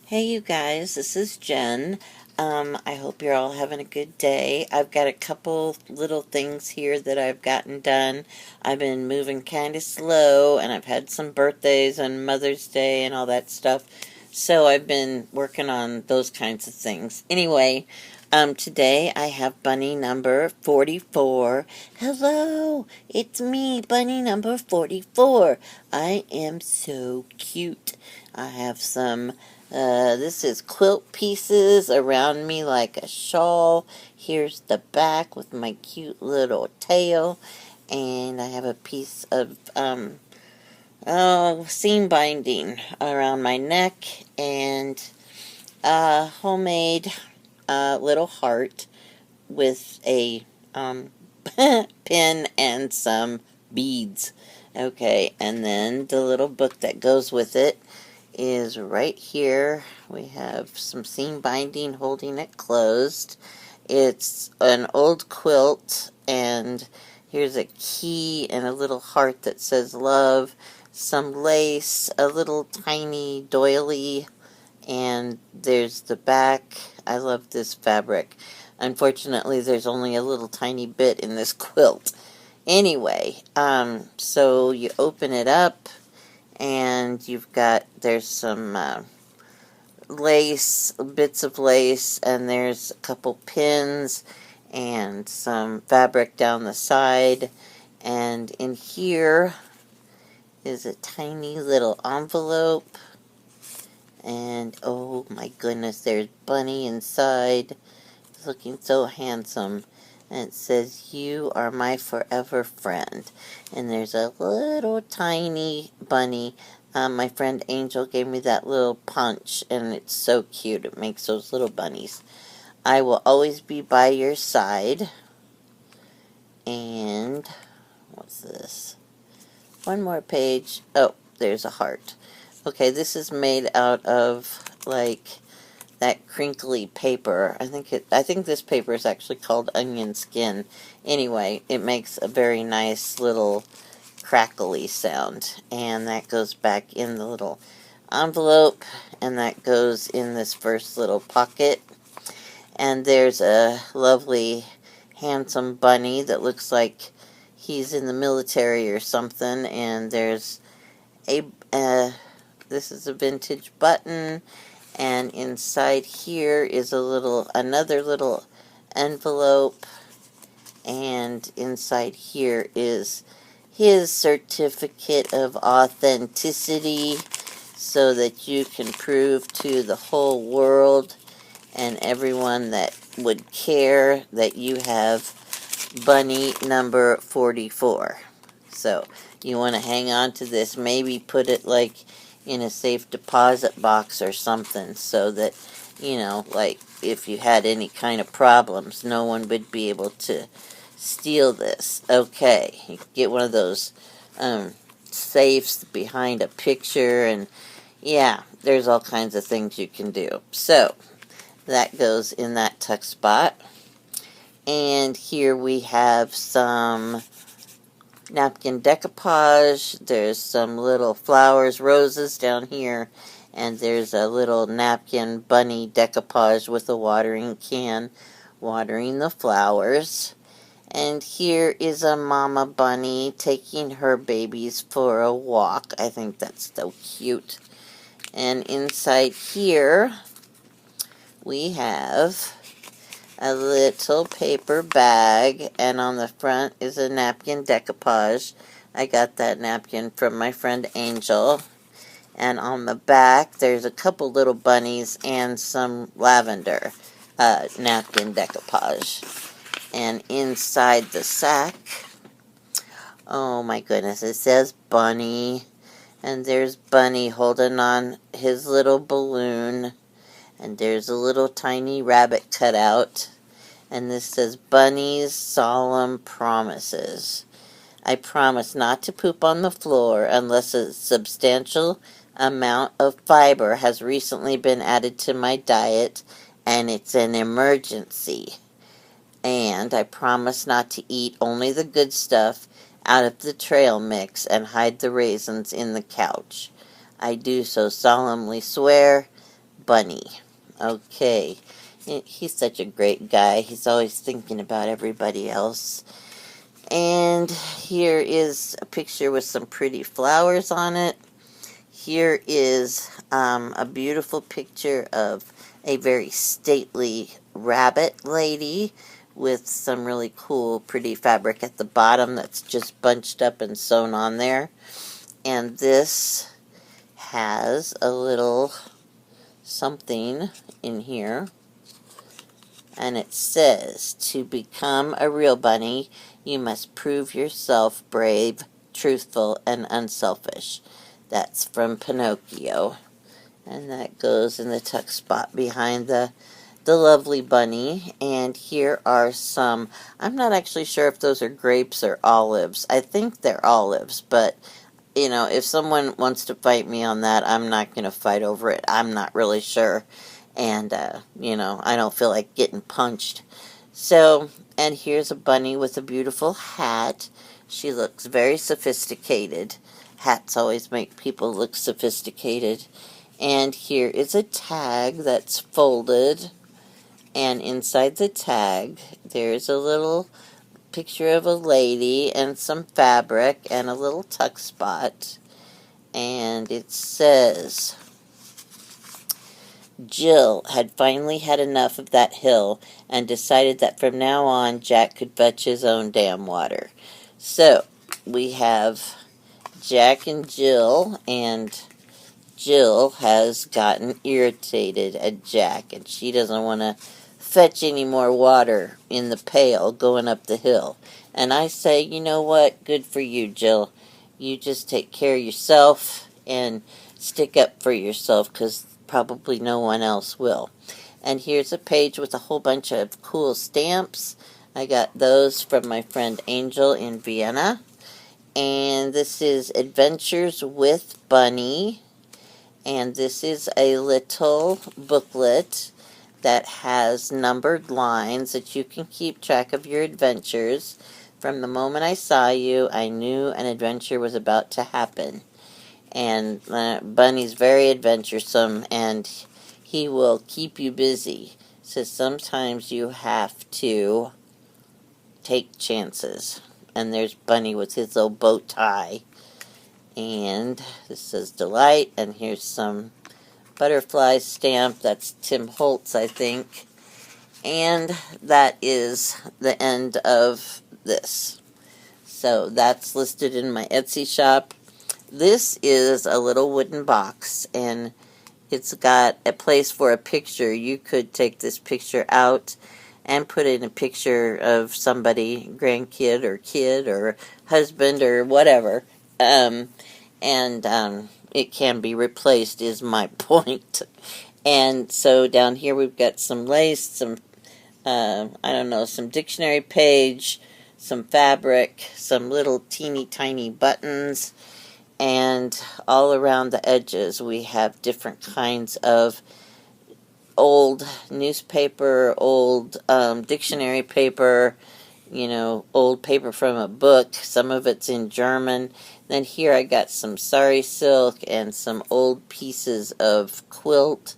Hey, you guys, this is Jen. I hope you're all having a good day. I've got a couple little things here that I've gotten done. I've been moving kind of slow, and I've had some birthdays and Mother's Day and all that stuff. So I've been working on those kinds of things. Anyway, today I have bunny number 44. Hello, it's me, bunny number 44. I am so cute. I have some this is quilt pieces around me like a shawl. Here's the back with my cute little tail. And I have a piece of seam binding around my neck and a homemade little heart with a pin and some beads. Okay, and then the little book that goes with it is right here. We have some seam binding holding it closed. It's an old quilt, and here's a key and a little heart that says love, some lace, a little tiny doily, and there's the back. I love this fabric. Unfortunately, there's only a little tiny bit in this quilt. Anyway, so you open it up, and there's some lace, bits of lace, and there's a couple pins and some fabric down the side. And in here is a tiny little envelope. And oh my goodness, there's Bunny inside. He's looking so handsome. And it says, "You are my forever friend." And there's a little tiny bunny. My friend Angel gave me that little punch, and it's so cute. It makes those little bunnies. I will always be by your side. And what's this? One more page. Oh, there's a heart. Okay, this is made out of like that crinkly paper. I think this paper is actually called onion skin. Anyway, it makes a very nice little crackly sound, and that goes back in the little envelope, and that goes in this first little pocket. And there's a lovely handsome bunny that looks like he's in the military or something, and there's a this is a vintage button, and inside here is another little envelope, and inside here is his certificate of authenticity so that you can prove to the whole world and everyone that would care that you have bunny number 44. So you want to hang on to this, maybe put it like in a safe deposit box or something so that, like if you had any kind of problems, no one would be able to steal this. Okay, you can get one of those safes behind a picture, and yeah, there's all kinds of things you can do. So that goes in that tuck spot. And here we have some napkin decoupage. There's some little flowers, roses down here, and there's a little napkin bunny decoupage with a watering can watering the flowers. And here is a mama bunny taking her babies for a walk. I think that's so cute. And inside here we have a little paper bag, and on the front is a napkin decoupage. I got that napkin from my friend Angel. And on the back, there's a couple little bunnies and some lavender napkin decoupage. And inside the sack, oh my goodness, it says Bunny. And there's Bunny holding on his little balloon. And there's a little tiny rabbit cut out. And this says, "Bunny's solemn promises. I promise not to poop on the floor unless a substantial amount of fiber has recently been added to my diet and it's an emergency. And I promise not to eat only the good stuff out of the trail mix and hide the raisins in the couch. I do so solemnly swear, bunny. Okay. He's such a great guy. He's always thinking about everybody else. And here is a picture with some pretty flowers on it. Here is a beautiful picture of a very stately rabbit lady with some really cool, pretty fabric at the bottom that's just bunched up and sewn on there. And this has a little something in here. And it says, to become a real bunny, you must prove yourself brave, truthful, and unselfish. That's from Pinocchio. And that goes in the tuck spot behind the lovely bunny. And here are some, I'm not actually sure if those are grapes or olives. I think they're olives, but, you know, if someone wants to fight me on that, I'm not going to fight over it. I'm not really sure. And, you know, I don't feel like getting punched. So, and here's a bunny with a beautiful hat. She looks very sophisticated. Hats always make people look sophisticated. And here is a tag that's folded. And inside the tag, there's a little picture of a lady and some fabric and a little tuck spot. And it says, Jill had finally had enough of that hill and decided that from now on Jack could fetch his own damn water. So, we have Jack and Jill, and Jill has gotten irritated at Jack, and she doesn't want to fetch any more water in the pail going up the hill. And I say, you know what? Good for you, Jill. You just take care of yourself and stick up for yourself, because probably no one else will. And here's a page with a whole bunch of cool stamps. I got those from my friend Angel in Vienna. And this is Adventures with Bunny. And this is a little booklet that has numbered lines that you can keep track of your adventures. From the moment I saw you, I knew an adventure was about to happen. And Bunny's very adventuresome, and he will keep you busy. So sometimes you have to take chances. And there's Bunny with his little bow tie. And this says Delight, and here's some butterfly stamp. That's Tim Holtz, I think. And that is the end of this. So that's listed in my Etsy shop. This is a little wooden box, and it's got a place for a picture. You could take this picture out and put in a picture of somebody, grandkid or kid or husband or whatever. It can be replaced, is my point. And so down here we've got some lace, some, some dictionary page, some fabric, some little teeny tiny buttons, and all around the edges we have different kinds of old newspaper, old dictionary paper, old paper from a book. Some of it's in German. Then here I got some sari silk and some old pieces of quilt.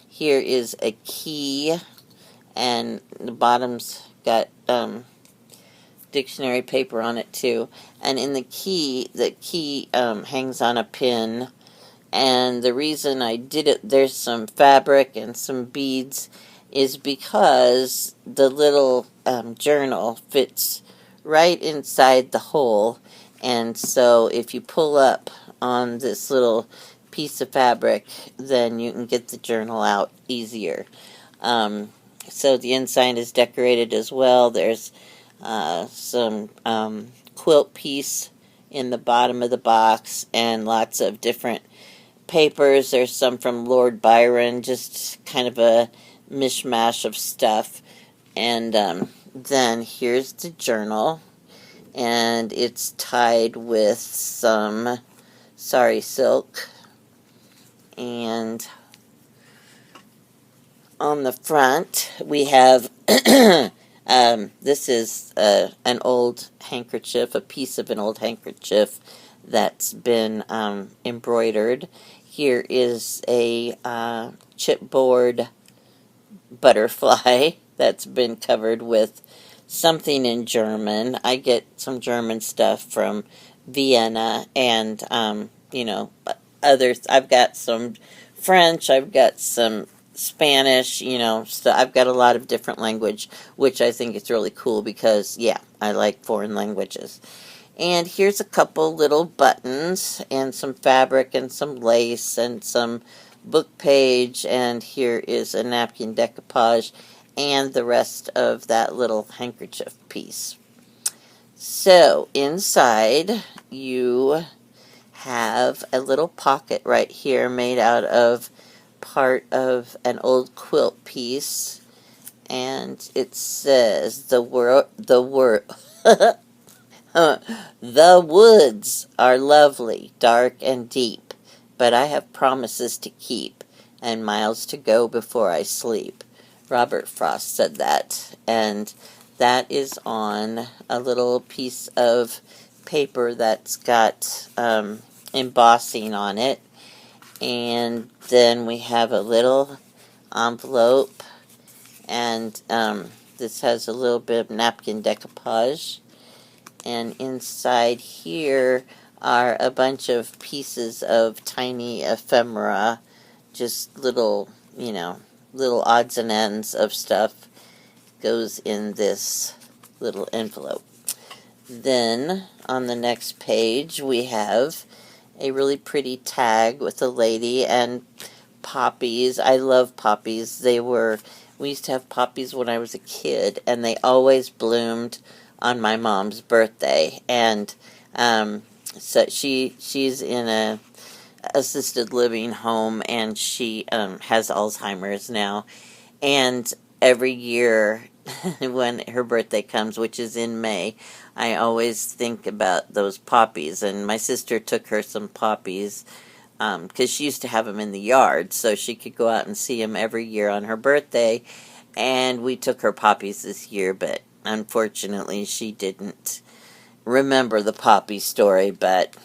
Here is a key, and the bottom's got dictionary paper on it too. And in the key hangs on a pin. And the reason I did it, there's some fabric and some beads, is because the little journal fits right inside the hole. And so if you pull up on this little piece of fabric, then you can get the journal out easier. So the inside is decorated as well. There's some quilt piece in the bottom of the box, and lots of different papers. There's some from Lord Byron, just kind of a mishmash of stuff. And then here's the journal, and it's tied with some sari silk. And on the front we have this is an old handkerchief, a piece of an old handkerchief that's been embroidered. Here is a chipboard butterfly that's been covered with something in German. I get some German stuff from Vienna and, others. I've got some French, I've got some Spanish, so I've got a lot of different language, which I think is really cool because, yeah, I like foreign languages. And here's a couple little buttons and some fabric and some lace and some book page, and here is a napkin decoupage and the rest of that little handkerchief piece. So inside you have a little pocket right here made out of part of an old quilt piece, and it says the woods are lovely, dark and deep, but I have promises to keep and miles to go before I sleep. Robert Frost said that, and that is on a little piece of paper that's got embossing on it. And then we have a little envelope, and this has a little bit of napkin decoupage. And inside here are a bunch of pieces of tiny ephemera, just little, little odds and ends of stuff goes in this little envelope. Then on the next page we have a really pretty tag with a lady and poppies. I love poppies. We used to have poppies when I was a kid, and they always bloomed on my mom's birthday. And so she's in a assisted living home, and she has Alzheimer's now. And every year when her birthday comes, which is in May, I always think about those poppies. And my sister took her some poppies because she used to have them in the yard, so she could go out and see them every year on her birthday. And we took her poppies this year, but unfortunately she didn't remember the poppy story, but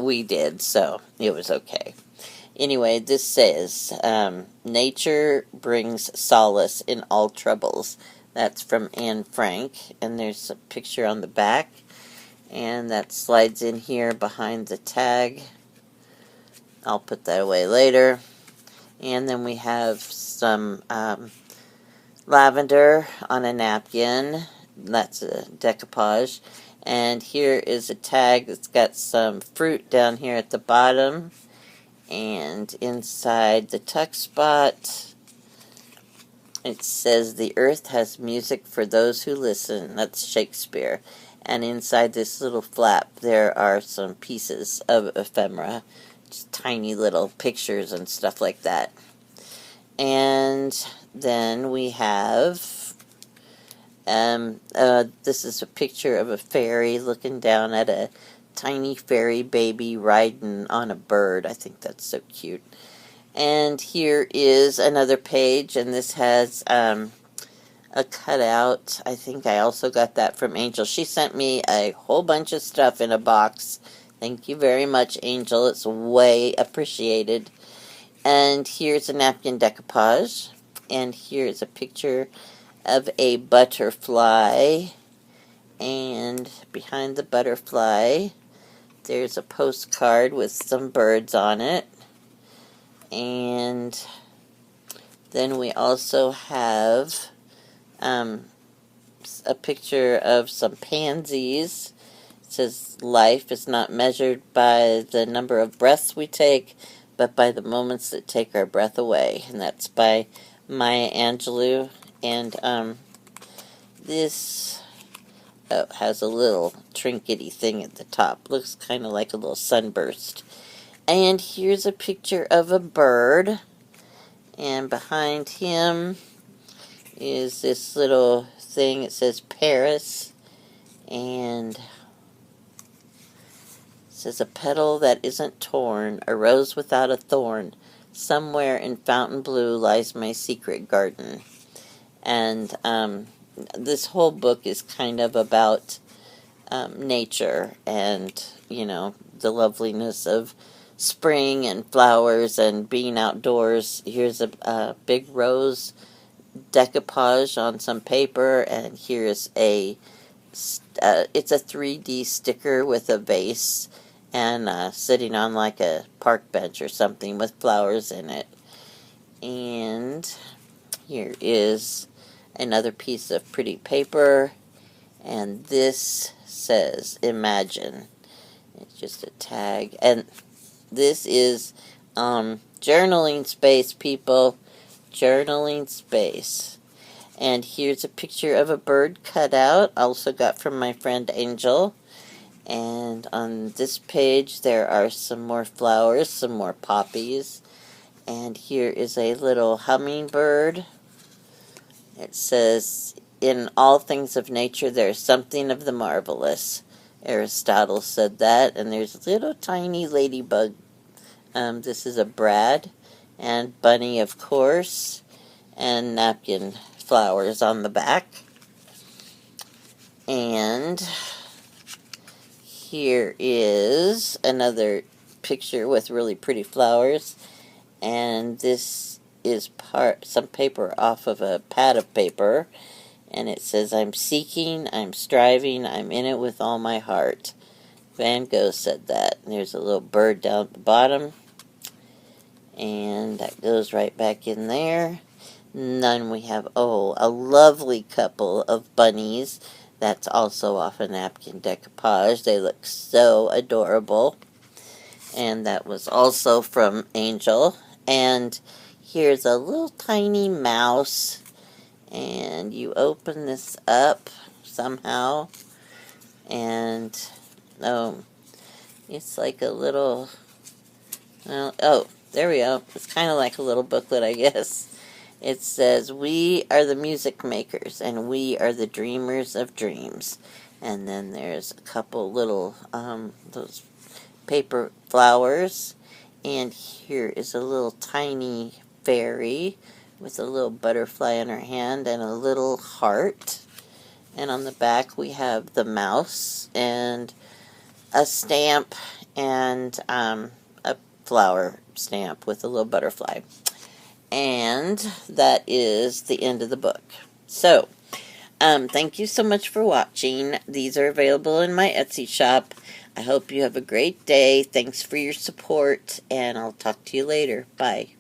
we did, so it was okay. Anyway, this says, nature brings solace in all troubles. That's from Anne Frank, and there's a picture on the back, and that slides in here behind the tag. I'll put that away later. And then we have some lavender on a napkin. That's a decoupage. And here is a tag that's got some fruit down here at the bottom. And inside the tuck spot, it says, "The earth has music for those who listen." That's Shakespeare. And inside this little flap, there are some pieces of ephemera, just tiny little pictures and stuff like that. And then we have, this is a picture of a fairy looking down at a tiny fairy baby riding on a bird. I think that's so cute. And here is another page, and this has a cutout. I think I also got that from Angel. She sent me a whole bunch of stuff in a box. Thank you very much, Angel. It's way appreciated. And here's a napkin decoupage. And here's a picture of a butterfly. And behind the butterfly, there's a postcard with some birds on it. And then we also have a picture of some pansies. It says, "Life is not measured by the number of breaths we take, but by the moments that take our breath away." And that's by Maya Angelou. And this has a little trinkety thing at the top. Looks kind of like a little sunburst. And here's a picture of a bird. And behind him is this little thing. It says Paris. And it says, "A petal that isn't torn, a rose without a thorn. Somewhere in Fontainebleau lies my secret garden." And this whole book is kind of about nature and, the loveliness of spring and flowers and being outdoors. Here's a big rose decoupage on some paper, and here's it's a 3D sticker with a vase and sitting on like a park bench or something with flowers in it. And here is another piece of pretty paper, and this says Imagine. It's just a tag, and this is journaling space, people. Journaling space. And here's a picture of a bird cutout, also got from my friend Angel. And on this page there are some more flowers, some more poppies. And here is a little hummingbird. It says, in all things of nature there is something of the marvelous. Aristotle said that. And there's a little tiny ladybug. This is a brad. And bunny, of course. And napkin flowers on the back. And here is another picture with really pretty flowers. And this is some paper off of a pad of paper. And it says, I'm seeking, I'm striving, I'm in it with all my heart. Van Gogh said that. And there's a little bird down at the bottom. And that goes right back in there. And then we have, a lovely couple of bunnies. That's also off a napkin decoupage. They look so adorable. And that was also from Angel. And here's a little tiny mouse. And you open this up somehow. And, it's like a little, there we go. It's kind of like a little booklet, I guess. It says, we are the music makers, and we are the dreamers of dreams. And then there's a couple little, those paper flowers. And here is a little tiny fairy with a little butterfly in her hand and a little heart. And on the back we have the mouse and a stamp and a flower stamp with a little butterfly. And that is the end of the book. So, thank you so much for watching. These are available in my Etsy shop. I hope you have a great day. Thanks for your support, and I'll talk to you later. Bye.